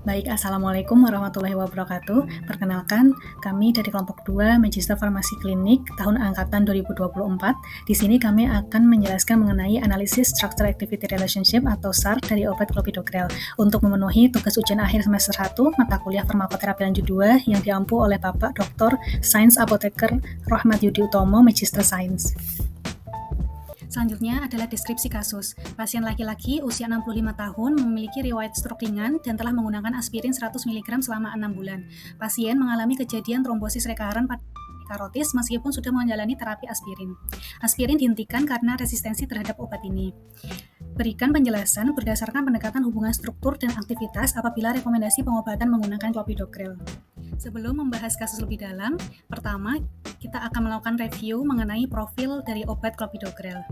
Baik, Assalamualaikum warahmatullahi wabarakatuh. Perkenalkan, kami dari kelompok 2 Magister Farmasi Klinik tahun angkatan 2024. Di sini kami akan menjelaskan mengenai analisis Structure Activity Relationship atau SAR dari obat clopidogrel untuk memenuhi tugas ujian akhir semester 1 mata kuliah farmakoterapi lanjut 2 yang diampu oleh Bapak Dr. Sains Apoteker Rohmat Yudi Utomo, Magister Sains. Selanjutnya adalah deskripsi kasus. Pasien laki-laki usia 65 tahun memiliki riwayat stroke ringan dan telah menggunakan aspirin 100 mg selama 6 bulan. Pasien mengalami kejadian trombosis rekaren pada karotis meskipun sudah menjalani terapi aspirin. Aspirin dihentikan karena resistensi terhadap obat ini. Berikan penjelasan berdasarkan pendekatan hubungan struktur dan aktivitas apabila rekomendasi pengobatan menggunakan clopidogrel. Sebelum membahas kasus lebih dalam, pertama kita akan melakukan review mengenai profil dari obat clopidogrel.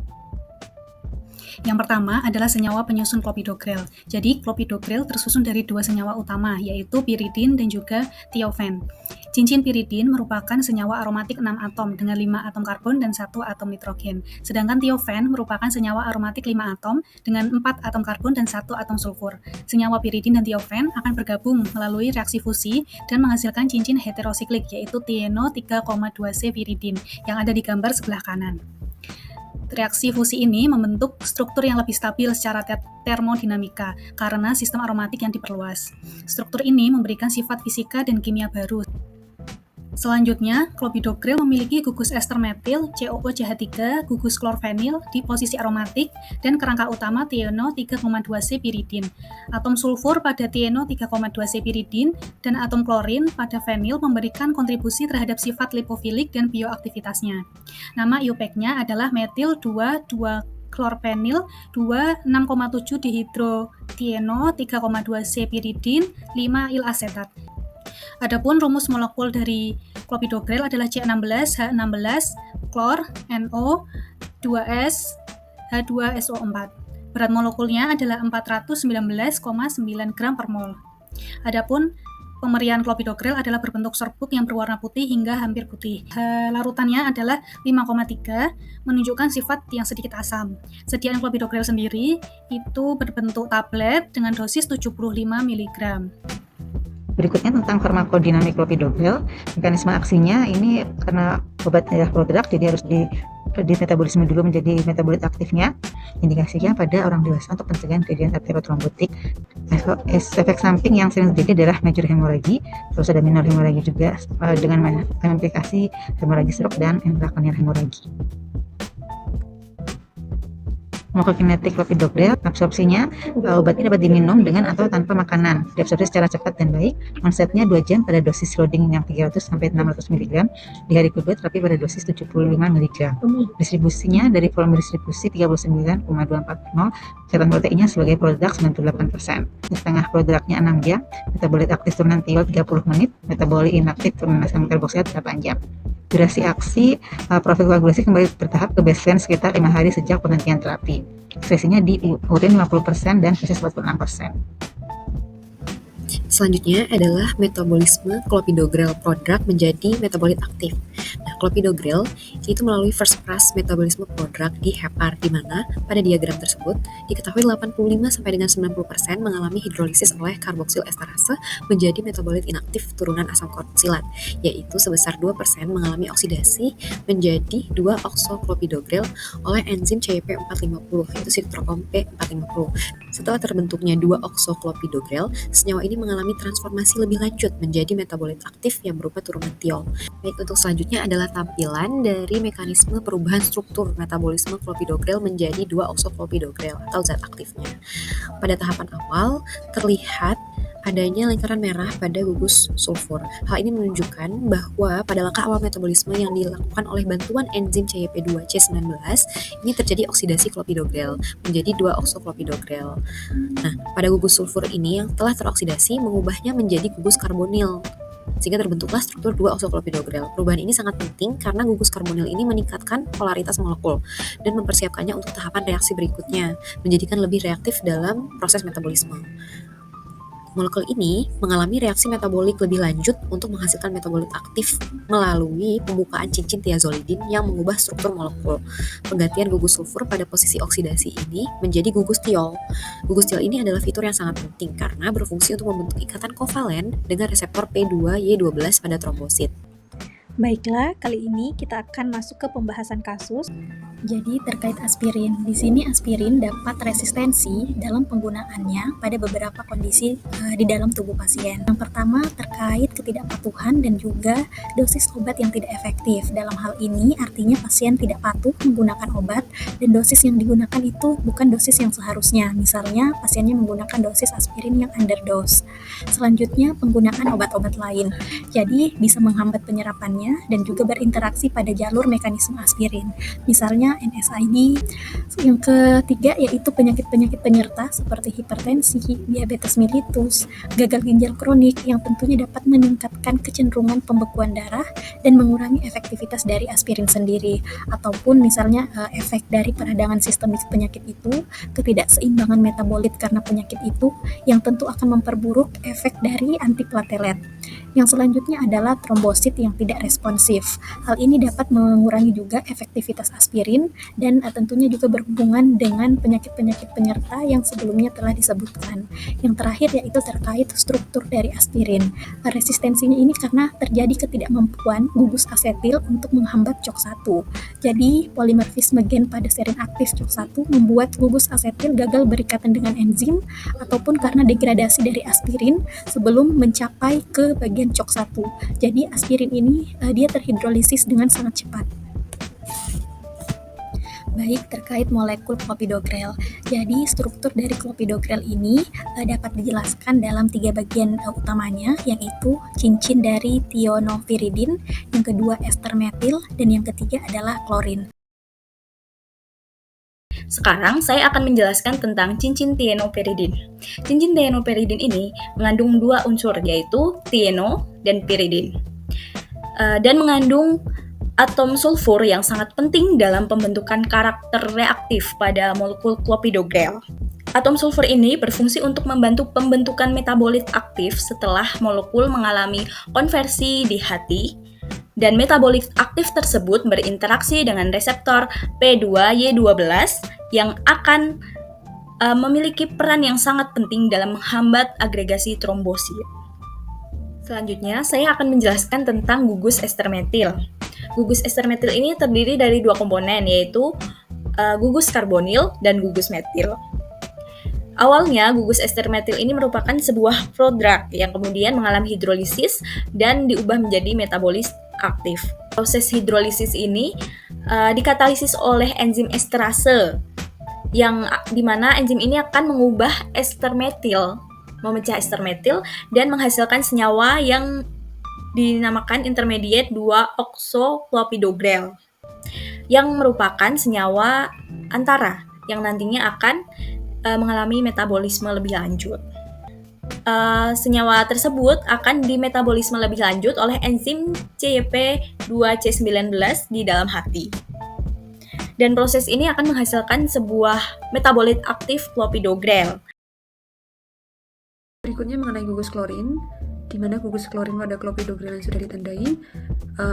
Yang pertama adalah senyawa penyusun clopidogrel. Jadi, clopidogrel tersusun dari 2 senyawa utama, yaitu piridin dan juga thiofen. Cincin piridin merupakan senyawa aromatik 6 atom dengan 5 atom karbon dan 1 atom nitrogen. Sedangkan thiofen merupakan senyawa aromatik 5 atom dengan 4 atom karbon dan 1 atom sulfur. Senyawa piridin dan thiofen akan bergabung melalui reaksi fusi dan menghasilkan cincin heterosiklik, yaitu tieno 3,2C piridin yang ada di gambar sebelah kanan. Reaksi fusi ini membentuk struktur yang lebih stabil secara termodinamika karena sistem aromatik yang diperluas. Struktur ini memberikan sifat fisika dan kimia baru. Selanjutnya, clopidogrel memiliki gugus ester metil COOCH3, gugus klorfenil di posisi aromatik, dan kerangka utama tieno 3,2C piridin. Atom sulfur pada tieno 3,2C piridin dan atom klorin pada fenil memberikan kontribusi terhadap sifat lipofilik dan bioaktivitasnya. Nama IUPAC-nya adalah metil 2,2-klorfenil 2,6,7 dihidrotieno 3,2C piridin 5 il asetat. Adapun rumus molekul dari clopidogrel adalah C16H16 klor NO 2S H2SO4. Berat molekulnya adalah 419,9 gram per mol. Adapun pemerian clopidogrel adalah berbentuk serbuk yang berwarna putih hingga hampir putih. Larutannya adalah 5,3, menunjukkan sifat yang sedikit asam. Sediaan clopidogrel sendiri itu berbentuk tablet dengan dosis 75 mg. Berikutnya tentang farmakodinamik clopidogrel. Mekanisme aksinya ini karena obat adalah prodrug, jadi harus di metabolisme dulu menjadi metabolit aktifnya. Indikasinya pada orang dewasa untuk pencegahan gradient arteriotrombotik. Efek samping yang sering terjadi adalah major hemoragi, terus ada minor hemoragi juga dengan implikasi hemoragi stroke dan intracranial hemoragi. Farmakokinetik clopidogrel, absorpsinya obat ini dapat diminum dengan atau tanpa makanan, diabsorpsi secara cepat dan baik. Onsetnya 2 jam pada dosis loading yang 300-600 mg, di hari kedua terapi pada dosis 75 mg. Distribusinya dari volume distribusi 39,240, catatan proteinnya sebagai prodrug 98%. Di tengah prodrugnya 6 jam, metabolit aktif turunan tiol 30 menit, metabolit inaktif turunan asam karboksila 8 jam. Durasi aksi profil koagulasi kembali bertahap ke baseline sekitar 5 hari sejak penghentian terapi. Ekspresinya di urin 50% dan feses 46%. Selanjutnya adalah metabolisme clopidogrel prodrug menjadi metabolit aktif. Nah, clopidogrel itu melalui first pass metabolisme prodrug di hepar, di mana pada diagram tersebut diketahui 85 sampai dengan 90% mengalami hidrolisis oleh karboksil esterase menjadi metabolit inaktif turunan asam kortilat, yaitu sebesar 2% mengalami oksidasi menjadi 2-oksoclopidogrel oleh enzim CYP450, yaitu sitrokrom P450. Setelah terbentuknya 2-oksoclopidogrel, senyawa ini mengalami transformasi lebih lanjut menjadi metabolit aktif yang berupa turunan tiol. Baik, untuk selanjutnya adalah tampilan dari mekanisme perubahan struktur metabolisme clopidogrel menjadi 2-oksoclopidogrel atau zat aktifnya. Pada tahapan awal, terlihat adanya lingkaran merah pada gugus sulfur. Hal ini menunjukkan bahwa pada langkah awal metabolisme yang dilakukan oleh bantuan enzim CYP2C19, ini terjadi oksidasi clopidogrel menjadi 2-oksoclopidogrel. Nah, pada gugus sulfur ini yang telah teroksidasi mengubahnya menjadi gugus karbonil, sehingga terbentuklah struktur 2-oksoclopidogrel. Perubahan ini sangat penting karena gugus karbonil ini meningkatkan polaritas molekul dan mempersiapkannya untuk tahapan reaksi berikutnya, menjadikan lebih reaktif dalam proses metabolisme. Molekul ini mengalami reaksi metabolik lebih lanjut untuk menghasilkan metabolit aktif melalui pembukaan cincin thiazolidin yang mengubah struktur molekul. Penggantian gugus sulfur pada posisi oksidasi ini menjadi gugus tiol. Gugus tiol ini adalah fitur yang sangat penting karena berfungsi untuk membentuk ikatan kovalen dengan reseptor P2Y12 pada trombosit. Baiklah, kali ini kita akan masuk ke pembahasan kasus. Jadi terkait aspirin, di sini aspirin dapat resistensi dalam penggunaannya pada beberapa kondisi di dalam tubuh pasien. Yang pertama terkait ketidakpatuhan dan juga dosis obat yang tidak efektif. Dalam hal ini artinya pasien tidak patuh menggunakan obat dan dosis yang digunakan itu bukan dosis yang seharusnya. Misalnya pasiennya menggunakan dosis aspirin yang underdose. Selanjutnya penggunaan obat-obat lain. Jadi bisa menghambat penyerapannya dan juga berinteraksi pada jalur mekanisme aspirin. Misalnya NSAID. Yang ketiga yaitu penyakit-penyakit penyerta seperti hipertensi, diabetes mellitus, gagal ginjal kronik yang tentunya dapat meningkatkan kecenderungan pembekuan darah dan mengurangi efektivitas dari aspirin sendiri. Ataupun misalnya efek dari peradangan sistemik penyakit itu, ketidakseimbangan metabolit karena penyakit itu yang tentu akan memperburuk efek dari antiplatelet. Yang selanjutnya adalah trombosit yang tidak responsif. Hal ini dapat mengurangi juga efektivitas aspirin dan tentunya juga berhubungan dengan penyakit-penyakit penyerta yang sebelumnya telah disebutkan. Yang terakhir yaitu terkait struktur dari aspirin. Resistensinya ini karena terjadi ketidakmampuan gugus asetil untuk menghambat COX-1. Jadi polimorfisme gen pada serin aktif COX-1 membuat gugus asetil gagal berikatan dengan enzim ataupun karena degradasi dari aspirin sebelum mencapai ke bagian COX-1. Jadi aspirin ini dia terhidrolisis dengan sangat cepat. Baik, terkait molekul clopidogrel. Jadi struktur dari clopidogrel ini dapat dijelaskan dalam 3 bagian utamanya, yaitu cincin dari thionoviridin, yang kedua ester metil, dan yang ketiga adalah klorin. Sekarang saya akan menjelaskan tentang cincin thienopiridin. Cincin thienopiridin ini mengandung 2 unsur, yaitu thieno dan piridin. Dan mengandung atom sulfur yang sangat penting dalam pembentukan karakter reaktif pada molekul clopidogrel. Atom sulfur ini berfungsi untuk membantu pembentukan metabolit aktif setelah molekul mengalami konversi di hati, dan metabolit aktif tersebut berinteraksi dengan reseptor P2Y12 yang akan memiliki peran yang sangat penting dalam menghambat agregasi trombosit. Selanjutnya, saya akan menjelaskan tentang gugus ester metil. Gugus ester metil ini terdiri dari 2 komponen, yaitu gugus karbonil dan gugus metil. Awalnya, gugus ester metil ini merupakan sebuah prodrug yang kemudian mengalami hidrolisis dan diubah menjadi metabolis aktif. Proses hidrolisis ini dikatalisis oleh enzim esterase, yang dimana enzim ini akan mengubah ester metil, memecah ester metil dan menghasilkan senyawa yang dinamakan intermediate 2-oxoclopidogrel yang merupakan senyawa antara yang nantinya akan mengalami metabolisme lebih lanjut. Senyawa tersebut akan dimetabolisme lebih lanjut oleh enzim CYP2C19 di dalam hati. Dan proses ini akan menghasilkan sebuah metabolit aktif clopidogrel. Berikutnya mengenai gugus klorin, di mana gugus klorin pada clopidogrel yang sudah ditandai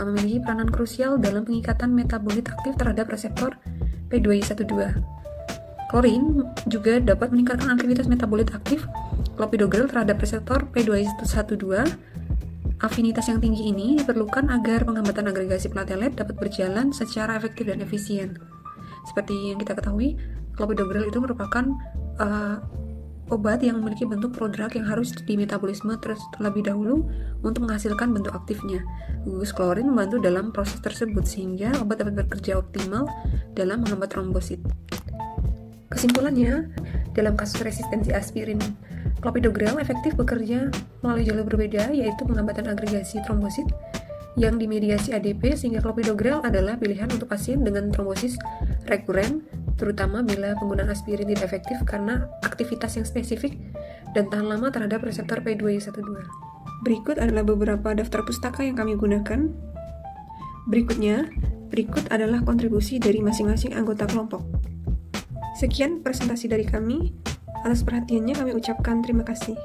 memiliki peranan krusial dalam pengikatan metabolit aktif terhadap reseptor P2Y12. Klorin juga dapat meningkatkan aktivitas metabolit aktif clopidogrel terhadap reseptor P2Y12. Afinitas yang tinggi ini diperlukan agar penghambatan agregasi platelet dapat berjalan secara efektif dan efisien. Seperti yang kita ketahui, clopidogrel itu merupakan obat yang memiliki bentuk prodrug yang harus dimetabolisme terlebih dahulu untuk menghasilkan bentuk aktifnya. Gugus klorin membantu dalam proses tersebut sehingga obat dapat bekerja optimal dalam menghambat trombosit. Kesimpulannya, dalam kasus resistensi aspirin, clopidogrel efektif bekerja melalui jalur berbeda, yaitu penghambatan agregasi trombosit yang dimediasi ADP, sehingga clopidogrel adalah pilihan untuk pasien dengan trombosis rekuren, terutama bila penggunaan aspirin tidak efektif karena aktivitas yang spesifik dan tahan lama terhadap reseptor P2Y12. Berikut adalah beberapa daftar pustaka yang kami gunakan. Berikut adalah kontribusi dari masing-masing anggota kelompok. Sekian presentasi dari kami. Atas perhatiannya kami ucapkan terima kasih.